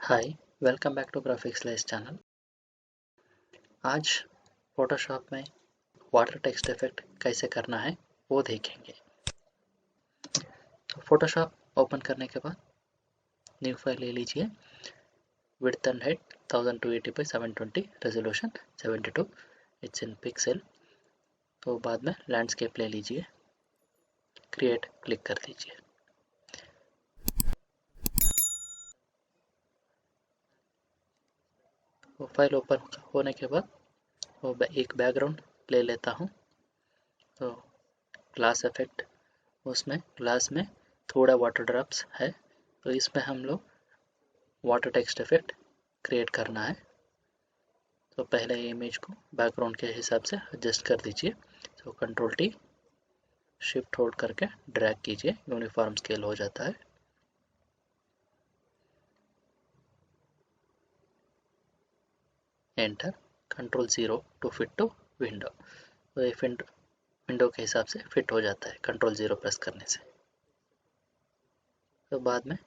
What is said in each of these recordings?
Hi, welcome back to graphics less channel. आज Photoshop में water text effect कैसे करना है वो देखेंगे। तो फोटोशॉप ओपन करने के बाद न्यू फाइल ले लीजिए। Width and height 1280 by 720, resolution 72, it's in pixel. तो बाद में लैंडस्केप ले लीजिए, क्रिएट क्लिक कर दीजिए। वो फाइल ओपन होने के बाद वो एक बैकग्राउंड ले लेता हूँ। तो ग्लास इफेक्ट, उसमें ग्लास में थोड़ा वाटर ड्रॉप्स है, तो इसमें हम लोग वाटर टेक्स्ट इफेक्ट क्रिएट करना है। तो पहले इमेज को बैकग्राउंड के हिसाब से एडजस्ट कर दीजिए। तो कंट्रोल टी, शिफ्ट होल्ड करके ड्रैग कीजिए, यूनिफॉर्म स्केल हो जाता है। Enter, control 0 to fit to window. तो ये विंडो के हिसाब से फिट हो जाता है कंट्रोल 0 प्रेस करने से। तो बाद में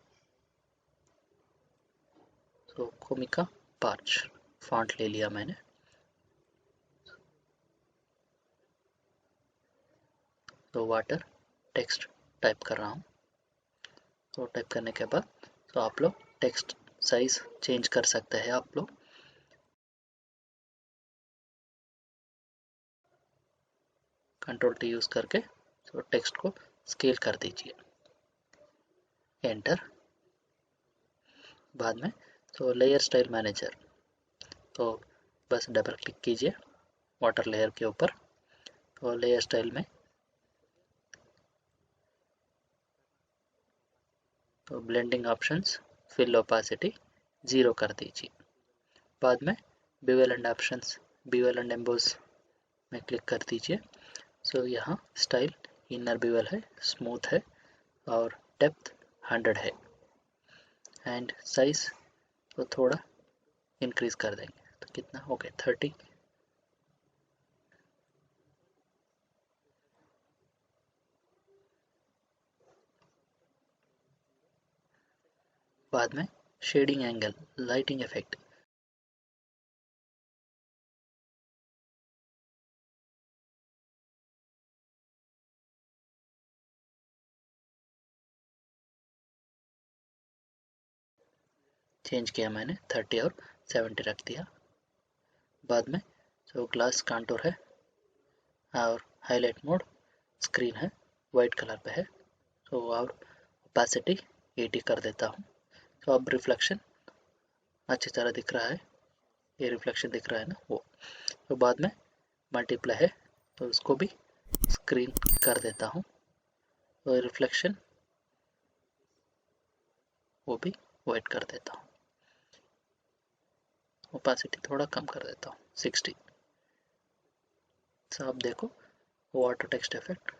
तो कोमिका पार्च फॉन्ट ले लिया मैंने। तो वाटर टेक्स्ट टाइप कर रहा हूँ। तो टाइप करने के बाद तो आप लोग टेक्स्ट साइज चेंज कर सकते हैं। आप लोग कंट्रोल टी यूज़ करके तो टेक्स्ट को स्केल कर दीजिए। एंटर। बाद में तो लेयर स्टाइल मैनेजर, तो बस डबल क्लिक कीजिए वाटर लेयर के ऊपर। तो लेयर स्टाइल में तो ब्लेंडिंग ऑप्शंस, फिल ओपासिटी 0 कर दीजिए। बाद में bevel and options, bevel and emboss में क्लिक कर दीजिए। सो यहाँ स्टाइल इनर बीवेल है, स्मूथ है और डेप्थ 100 है। एंड साइज तो थोड़ा इंक्रीज कर देंगे, तो कितना हो गया 30। बाद में shading angle, lighting effect, change किया मैंने, 30 और 70 रख दिया। बाद में जो ग्लास कांटूर है और हाईलाइट मोड स्क्रीन है, वाइट कलर पे है, तो और ओपेसिटी 80 कर देता हूँ। तो अब रिफ्लेक्शन अच्छी तरह दिख रहा है, ये रिफ्लेक्शन दिख रहा है ना वो। तो बाद में मल्टीप्लाई है, तो उसको भी स्क्रीन कर देता हूँ। तो रिफ्लेक्शन वो भी वाइट कर देता हूँ। ओपेसिटी थोड़ा कम कर देता हूँ, 60। तो आप देखो वाटर टेक्स्ट इफेक्ट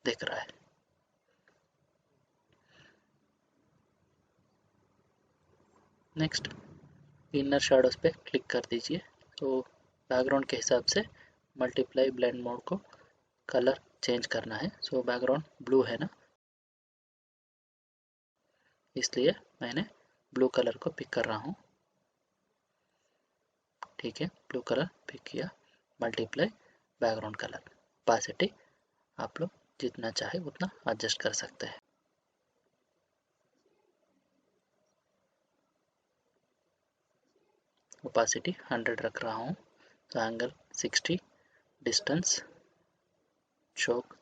दिख रहा है। नेक्स्ट इनर शैडोज पे क्लिक कर दीजिए। तो बैकग्राउंड के हिसाब से मल्टीप्लाई ब्लेंड मोड को कलर चेंज करना है। सो बैकग्राउंड ब्लू है ना, इसलिए मैंने ब्लू कलर को पिक कर रहा हूँ। ठीक है, ब्लू कलर पिक किया। मल्टीप्लाई बैकग्राउंड कलर, ओपेसिटी आप लोग जितना चाहे उतना एडजस्ट कर सकते हैं। ओपेसिटी 100 रख रहा हूँ। तो angle 60, distance, choke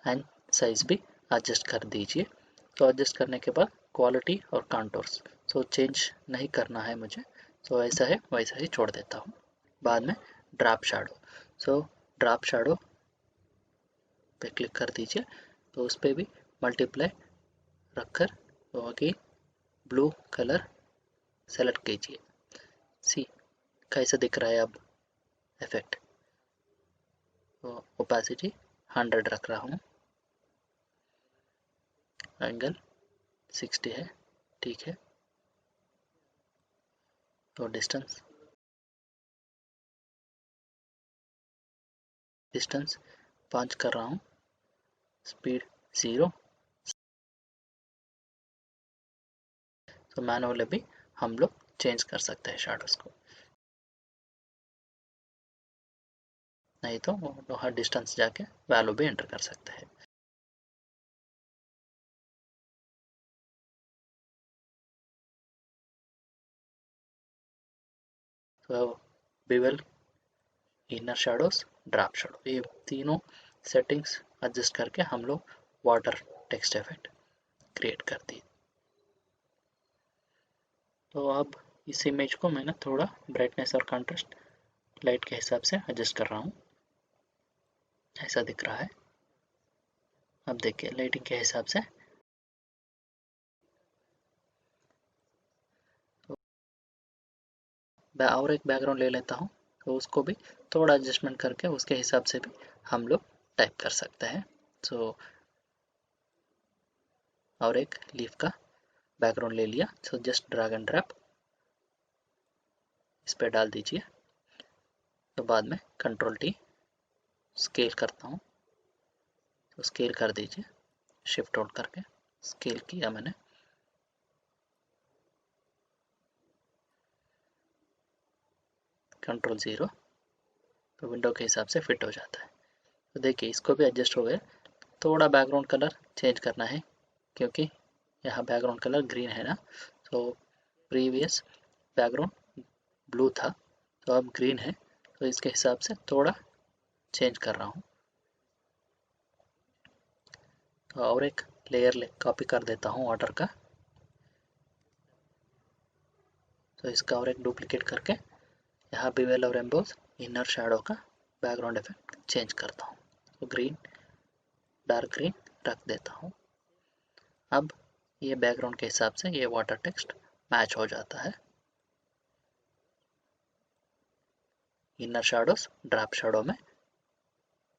and size भी एडजस्ट कर दीजिए। तो एडजस्ट करने के बाद क्वालिटी और कंटूर्स तो चेंज नहीं करना है मुझे, तो ऐसा है वैसा ही छोड़ देता हूँ। बाद में drop shadow, so drop shadow पे क्लिक कर दीजिए। तो उस पर भी मल्टीप्लाई रखकर तो अगेन ब्लू कलर सेलेक्ट कीजिए। सी कैसा दिख रहा है अब इफेक्ट। तो ओपेसिटी 100 रख रहा हूँ, एंगल 60 है, ठीक है। तो डिस्टेंस 5 कर रहा हूँ, स्पीड 0। तो मैनुअल भी हम लोग चेंज कर सकते हैं शैडोज को, नहीं तो वहाँ डिस्टेंस जाके वैल्यू भी एंटर कर सकते हैं। तो bevel, inner shadows, drop shadow, ये तीनों सेटिंग्स एडजस्ट करके हम लोग वाटर टेक्स्ट इफेक्ट क्रिएट कर दी। तो अब इस इमेज को मैंने थोड़ा ब्राइटनेस और कंट्रास्ट लाइट के हिसाब से एडजस्ट कर रहा हूँ, ऐसा दिख रहा है। अब देखिए लाइटिंग के हिसाब से और एक बैकग्राउंड ले लेता हूँ, तो उसको भी थोड़ा एडजस्टमेंट करके उसके हिसाब से भी हम लोग टाइप कर सकते हैं। सो और एक लीफ का बैकग्राउंड ले लिया, so just drag and drop इस पर डाल दीजिए। तो बाद में कंट्रोल टी स्केल करता हूँ, तो स्केल कर दीजिए, शिफ्ट होल्ड करके स्केल किया मैंने। कंट्रोल 0, तो विंडो के हिसाब से फिट हो जाता है। तो देखिए इसको भी एडजस्ट हो गया। थोड़ा बैकग्राउंड कलर चेंज करना है, क्योंकि यहाँ बैकग्राउंड कलर ग्रीन है ना, तो प्रीवियस बैकग्राउंड ब्लू था तो अब ग्रीन है, तो इसके हिसाब से थोड़ा चेंज कर रहा हूँ। तो और एक लेयर कॉपी कर देता हूँ वाटर का, तो इसका और एक डुप्लीकेट करके यहाँ बेवल और एम्बोस इनर शैडो का बैकग्राउंड इफेक्ट चेंज करता हूँ, तो ग्रीन, डार्क ग्रीन रख देता हूँ। अब ये बैकग्राउंड के हिसाब से ये वाटर टेक्स्ट मैच हो जाता है। इनर शैडोज ड्रॉप शैडो में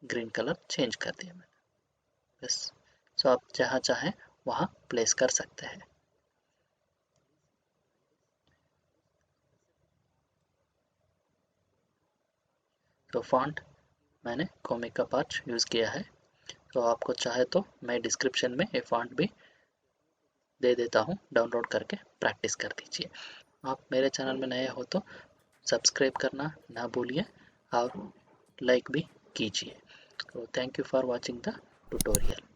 ग्रीन कलर चेंज कर दिया मैंने बस। सो आप जहाँ चाहें वहाँ प्लेस कर सकते हैं। तो फॉन्ट मैंने कोमिक का पार्च यूज़ किया है, तो आपको चाहे तो मैं डिस्क्रिप्शन में ये फॉन्ट भी दे देता हूँ, डाउनलोड करके प्रैक्टिस कर दीजिए। आप मेरे चैनल में नए हो तो सब्सक्राइब करना ना भूलिए और लाइक भी कीजिए। तो thank you for watching the tutorial.